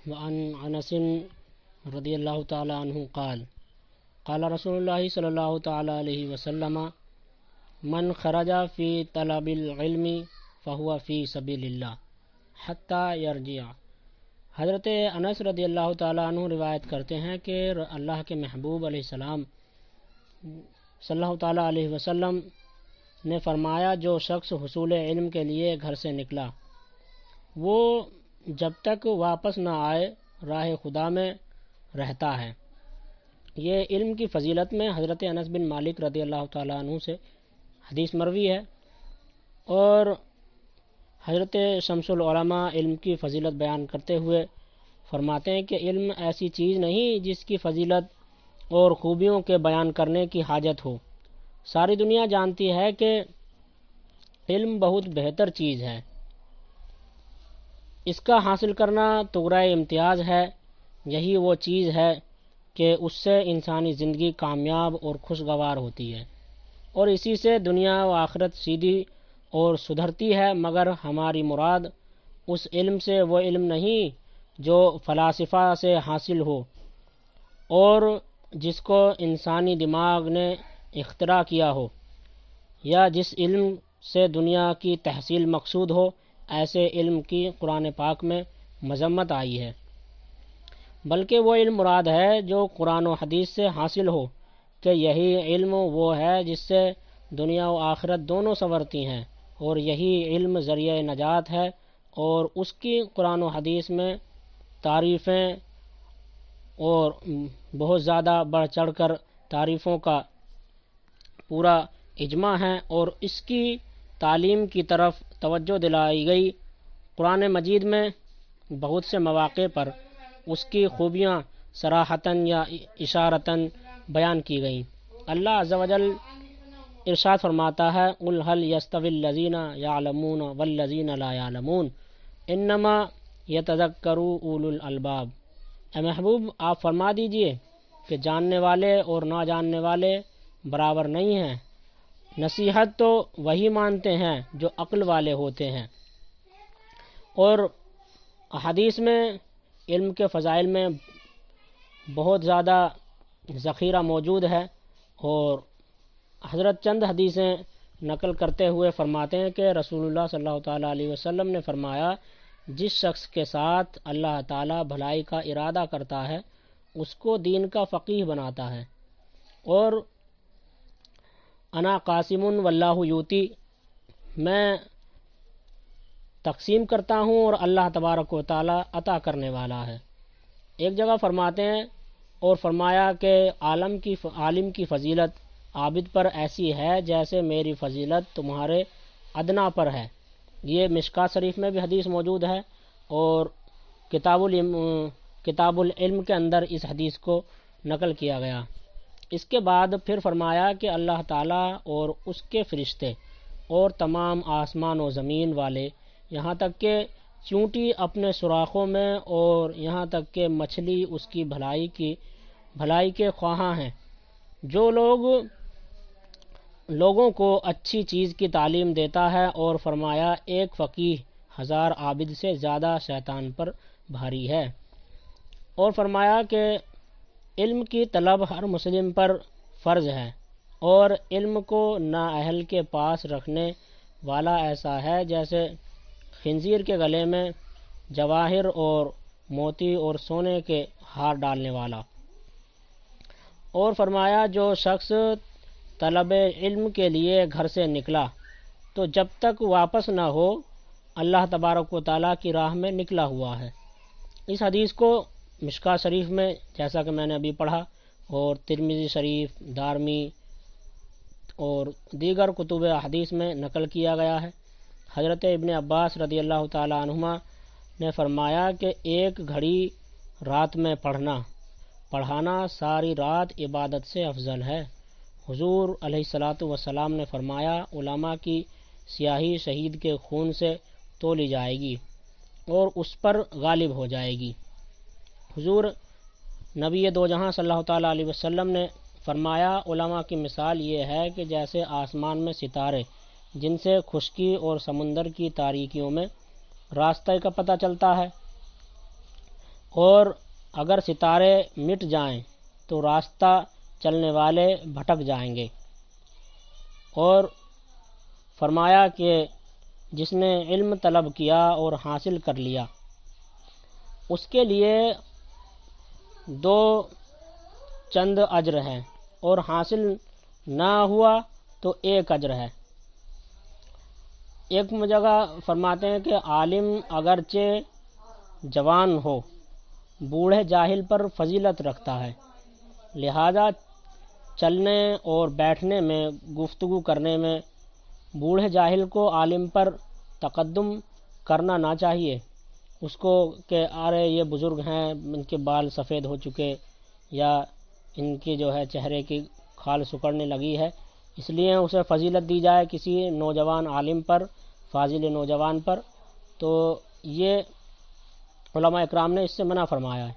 وعن انس رضی اللہ تعالی عنہ قال قال رسول اللہ صلی اللہ تعالی علیہ وسلم من خرج فی طلب العلم فہو فی سبیل اللہ حتی یرجع۔ حضرت انس رضی اللہ تعالیٰ عنہ روایت کرتے ہیں کہ اللہ کے محبوب علیہ السلام صلی اللہ تعالیٰ علیہ وسلم نے فرمایا، جو شخص حصول علم کے لیے گھر سے نکلا وہ جب تک واپس نہ آئے راہ خدا میں رہتا ہے۔ یہ علم کی فضیلت میں حضرت انس بن مالک رضی اللہ تعالیٰ عنہ سے حدیث مروی ہے، اور حضرت شمس العلماء علم کی فضیلت بیان کرتے ہوئے فرماتے ہیں کہ علم ایسی چیز نہیں جس کی فضیلت اور خوبیوں کے بیان کرنے کی حاجت ہو۔ ساری دنیا جانتی ہے کہ علم بہت بہتر چیز ہے، اس کا حاصل کرنا طغرائے امتیاز ہے۔ یہی وہ چیز ہے کہ اس سے انسانی زندگی کامیاب اور خوشگوار ہوتی ہے، اور اسی سے دنیا و آخرت سیدھی اور سدھرتی ہے۔ مگر ہماری مراد اس علم سے وہ علم نہیں جو فلاسفہ سے حاصل ہو اور جس کو انسانی دماغ نے اختراع کیا ہو، یا جس علم سے دنیا کی تحصیل مقصود ہو۔ ایسے علم کی قرآن پاک میں مذمت آئی ہے، بلکہ وہ علم مراد ہے جو قرآن و حدیث سے حاصل ہو، کہ یہی علم وہ ہے جس سے دنیا و آخرت دونوں سنورتی ہیں، اور یہی علم ذریعہ نجات ہے۔ اور اس کی قرآن و حدیث میں تعریفیں اور بہت زیادہ بڑھ چڑھ کر تعریفوں کا پورا اجماع ہے، اور اس کی تعلیم کی طرف توجہ دلائی گئی۔ قرآن مجید میں بہت سے مواقع پر اس کی خوبیاں صراحتاً یا اشارتاً بیان کی گئیں۔ اللہ عز و جل ارشاد فرماتا ہے، قُلْ هَلْ يَسْتَوِي الَّذِينَ يَعْلَمُونَ وَالَّذِينَ لَا يَعْلَمُونَ إِنَّمَا يَتَذَكَّرُ أُولُو الْأَلْبَابِ۔ اے محبوب آپ فرما دیجئے کہ جاننے والے اور نہ جاننے والے برابر نہیں ہیں، نصیحت تو وہی مانتے ہیں جو عقل والے ہوتے ہیں۔ اور حدیث میں علم کے فضائل میں بہت زیادہ ذخیرہ موجود ہے، اور حضرت چند حدیثیں نقل کرتے ہوئے فرماتے ہیں کہ رسول اللہ صلی اللہ تعالیٰ علیہ وسلم نے فرمایا، جس شخص کے ساتھ اللہ تعالیٰ بھلائی کا ارادہ کرتا ہے اس کو دین کا فقیہ بناتا ہے، اور انا قاسم واللہ یوتی، میں تقسیم کرتا ہوں اور اللہ تبارک و تعالیٰ عطا کرنے والا ہے۔ ایک جگہ فرماتے ہیں اور فرمایا کہ عالم کی فضیلت عابد پر ایسی ہے جیسے میری فضیلت تمہارے ادنا پر ہے۔ یہ مشکوٰۃ شریف میں بھی حدیث موجود ہے، اور کتاب العلم کے اندر اس حدیث کو نقل کیا گیا۔ اس کے بعد پھر فرمایا کہ اللہ تعالیٰ اور اس کے فرشتے اور تمام آسمان و زمین والے، یہاں تک کہ چونٹی اپنے سوراخوں میں، اور یہاں تک کہ مچھلی اس کی بھلائی کے خواہاں ہیں، جو لوگوں کو اچھی چیز کی تعلیم دیتا ہے۔ اور فرمایا، ایک فقیہ 1000 عابد سے زیادہ شیطان پر بھاری ہے۔ اور فرمایا کہ علم کی طلب ہر مسلم پر فرض ہے، اور علم کو نااہل کے پاس رکھنے والا ایسا ہے جیسے خنزیر کے گلے میں جواہر اور موتی اور سونے کے ہار ڈالنے والا۔ اور فرمایا، جو شخص طلب علم کے لیے گھر سے نکلا تو جب تک واپس نہ ہو اللہ تبارک و تعالیٰ کی راہ میں نکلا ہوا ہے۔ اس حدیث کو مشکوٰۃ شریف میں جیسا کہ میں نے ابھی پڑھا، اور ترمذی شریف، دارمی اور دیگر کتب حدیث میں نقل کیا گیا ہے۔ حضرت ابن عباس رضی اللہ تعالیٰ عنہما نے فرمایا کہ ایک گھڑی رات میں پڑھانا ساری رات عبادت سے افضل ہے۔ حضور علیہ الصلاۃ والسلام نے فرمایا، علماء کی سیاہی شہید کے خون سے تولی جائے گی اور اس پر غالب ہو جائے گی۔ حضور نبی دو جہاں صلی اللہ تعالیٰ علیہ وسلم نے فرمایا، علماء کی مثال یہ ہے کہ جیسے آسمان میں ستارے جن سے خشکی اور سمندر کی تاریکیوں میں راستے کا پتہ چلتا ہے، اور اگر ستارے مٹ جائیں تو راستہ چلنے والے بھٹک جائیں گے۔ اور فرمایا کہ جس نے علم طلب کیا اور حاصل کر لیا اس کے لیے 2 چند اجر ہیں، اور حاصل نہ ہوا تو 1 اجر ہے۔ ایک جگہ فرماتے ہیں کہ عالم اگرچہ جوان ہو بوڑھے جاہل پر فضیلت رکھتا ہے، لہذا چلنے اور بیٹھنے میں، گفتگو کرنے میں بوڑھے جاہل کو عالم پر تقدم کرنا نہ چاہیے، اس کو کہ ارے یہ بزرگ ہیں، ان کے بال سفید ہو چکے یا ان کی جو ہے چہرے کی کھال سکڑنے لگی ہے، اس لیے اسے فضیلت دی جائے کسی نوجوان عالم پر، فاضل نوجوان پر۔ تو یہ علماء اکرام نے اس سے منع فرمایا ہے،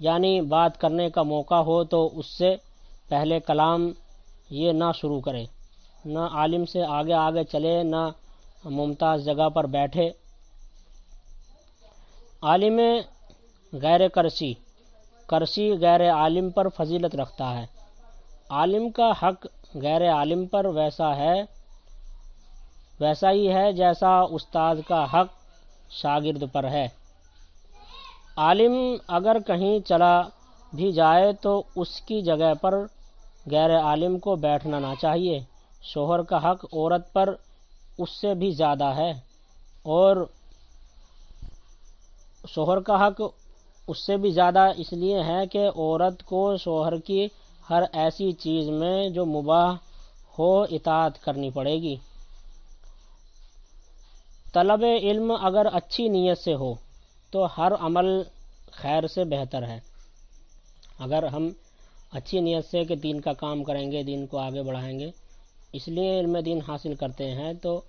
یعنی بات کرنے کا موقع ہو تو اس سے پہلے کلام یہ نہ شروع کرے، نہ عالم سے آگے آگے چلے، نہ ممتاز جگہ پر بیٹھے۔ عالم غیر کرسی غیر عالم پر فضیلت رکھتا ہے۔ عالم کا حق غیر عالم پر ویسا ہی ہے جیسا استاد کا حق شاگرد پر ہے۔ عالم اگر کہیں چلا بھی جائے تو اس کی جگہ پر غیر عالم کو بیٹھنا نہ چاہیے۔ شوہر کا حق عورت پر اس سے بھی زیادہ ہے، اور شوہر کا حق اس سے بھی زیادہ اس لیے ہے کہ عورت کو شوہر کی ہر ایسی چیز میں جو مباح ہو اطاعت کرنی پڑے گی۔ طلب علم اگر اچھی نیت سے ہو تو ہر عمل خیر سے بہتر ہے۔ اگر ہم اچھی نیت سے کہ دین کا کام کریں گے، دین کو آگے بڑھائیں گے، اس لیے علم دین حاصل کرتے ہیں، تو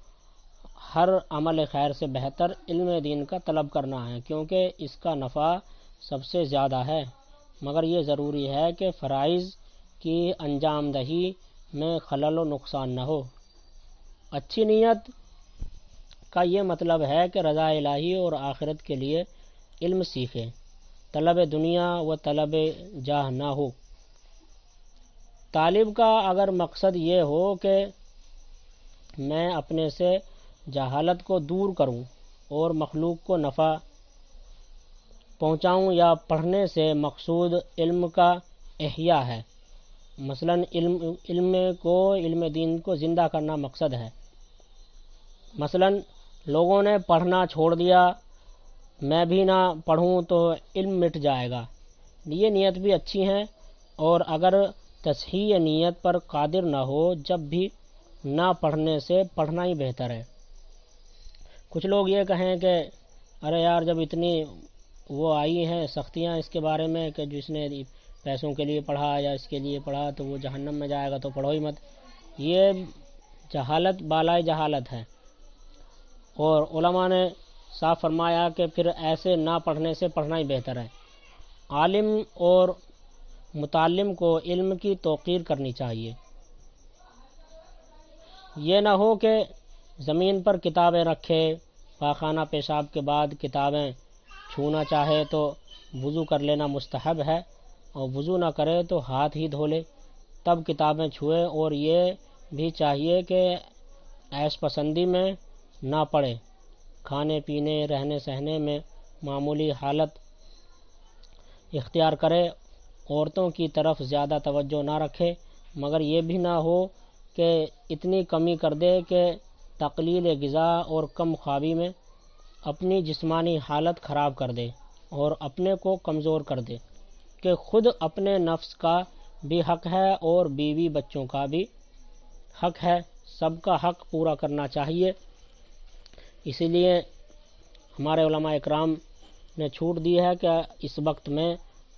ہر عمل خیر سے بہتر علم دین کا طلب کرنا ہے، کیونکہ اس کا نفع سب سے زیادہ ہے۔ مگر یہ ضروری ہے کہ فرائض کی انجام دہی میں خلل و نقصان نہ ہو۔ اچھی نیت کا یہ مطلب ہے کہ رضا الہی اور آخرت کے لیے علم سیکھیں، طلب دنیا و طلب جاہ نہ ہو۔ طالب کا اگر مقصد یہ ہو کہ میں اپنے سے جہالت کو دور کروں اور مخلوق کو نفع پہنچاؤں، یا پڑھنے سے مقصود علم کا احیاء ہے، مثلا علم دین کو زندہ کرنا مقصد ہے، مثلا لوگوں نے پڑھنا چھوڑ دیا، میں بھی نہ پڑھوں تو علم مٹ جائے گا، یہ نیت بھی اچھی ہیں۔ اور اگر تصحیح نیت پر قادر نہ ہو، جب بھی نہ پڑھنے سے پڑھنا ہی بہتر ہے۔ کچھ لوگ یہ کہیں کہ ارے یار، جب اتنی وہ آئی ہیں سختیاں اس کے بارے میں کہ جس نے پیسوں کے لیے پڑھا یا اس کے لیے پڑھا تو وہ جہنم میں جائے گا، تو پڑھو ہی مت، یہ جہالت بالائے جہالت ہے۔ اور علماء نے صاف فرمایا کہ پھر ایسے نہ پڑھنے سے پڑھنا ہی بہتر ہے۔ عالم اور متعلم کو علم کی توقیر کرنی چاہیے، یہ نہ ہو کہ زمین پر کتابیں رکھے، پاخانہ پیشاب کے بعد کتابیں چھونا چاہے تو وضو کر لینا مستحب ہے، اور وضو نہ کرے تو ہاتھ ہی دھو لے تب کتابیں چھوئے۔ اور یہ بھی چاہیے کہ عیش پسندی میں نہ پڑے، کھانے پینے رہنے سہنے میں معمولی حالت اختیار کرے، عورتوں کی طرف زیادہ توجہ نہ رکھے، مگر یہ بھی نہ ہو کہ اتنی کمی کر دے کہ تقلیل غذا اور کم خوابی میں اپنی جسمانی حالت خراب کر دے اور اپنے کو کمزور کر دے، کہ خود اپنے نفس کا بھی حق ہے اور بیوی بچوں کا بھی حق ہے، سب کا حق پورا کرنا چاہیے۔ اسی لیے ہمارے علماء اکرام نے چھوٹ دی ہے کہ اس وقت میں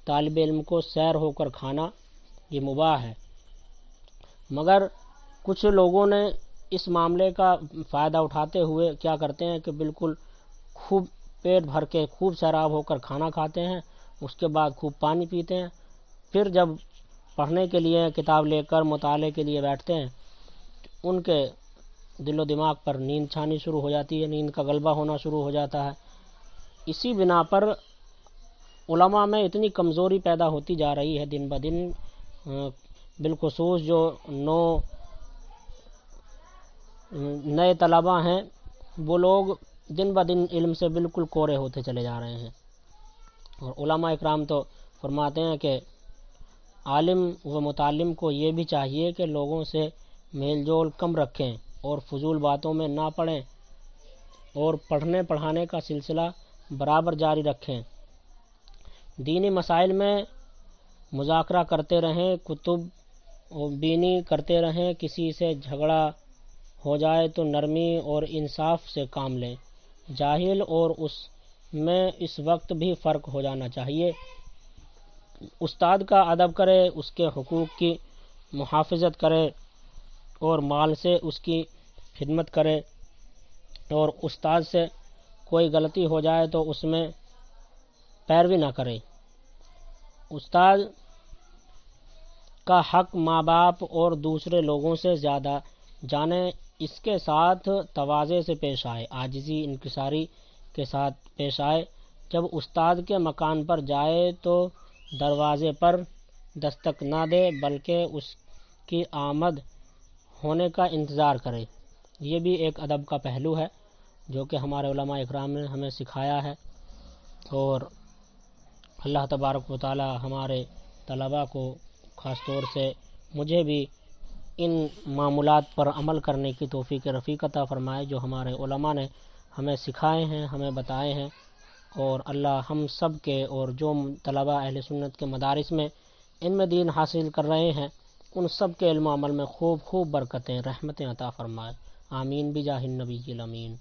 طالب علم کو سیر ہو کر کھانا یہ مباح ہے، مگر کچھ لوگوں نے اس معاملے کا فائدہ اٹھاتے ہوئے کیا کرتے ہیں کہ بالکل خوب پیٹ بھر کے خوب سیراب ہو کر کھانا کھاتے ہیں، اس کے بعد خوب پانی پیتے ہیں، پھر جب پڑھنے کے لیے کتاب لے کر مطالعے کے لیے بیٹھتے ہیں ان کے دل و دماغ پر نیند چھانی شروع ہو جاتی ہے، نیند کا غلبہ ہونا شروع ہو جاتا ہے۔ اسی بنا پر علماء میں اتنی کمزوری پیدا ہوتی جا رہی ہے دن بدن، بالخصوص جو نئے طلباء ہیں وہ لوگ دن بدن علم سے بالکل کورے ہوتے چلے جا رہے ہیں۔ اور علماء اکرام تو فرماتے ہیں کہ عالم و متعلم کو یہ بھی چاہیے کہ لوگوں سے میل جول کم رکھیں اور فضول باتوں میں نہ پڑیں، اور پڑھنے پڑھانے کا سلسلہ برابر جاری رکھیں، دینی مسائل میں مذاکرہ کرتے رہیں، کتب بینی کرتے رہیں، کسی سے جھگڑا ہو جائے تو نرمی اور انصاف سے کام لیں، جاہل اور اس میں اس وقت بھی فرق ہو جانا چاہیے، استاد کا ادب کرے، اس کے حقوق کی محافظت کرے اور مال سے اس کی خدمت کرے، اور استاد سے کوئی غلطی ہو جائے تو اس میں پیروی نہ کرے۔ استاد کا حق ماں باپ اور دوسرے لوگوں سے زیادہ جانے، اس کے ساتھ تواضع سے پیش آئے، عاجزی انکساری کے ساتھ پیش آئے۔ جب استاد کے مکان پر جائے تو دروازے پر دستک نہ دے بلکہ اس کی آمد ہونے کا انتظار کرے۔ یہ بھی ایک ادب کا پہلو ہے جو کہ ہمارے علماء اکرام نے ہمیں سکھایا ہے، اور اللہ تبارک و تعالی ہمارے طلباء کو، خاص طور سے مجھے بھی، ان معمولات پر عمل کرنے کی توفیق رفیق عطا فرمائے جو ہمارے علماء نے ہمیں سکھائے ہیں، ہمیں بتائے ہیں، اور اللہ ہم سب کے اور جو طلباء اہل سنت کے مدارس میں علم دین حاصل کر رہے ہیں ان سب کے علم و عمل میں خوب خوب برکتیں، رحمتیں عطا فرمائے، آمین بجاہ النبی الامین۔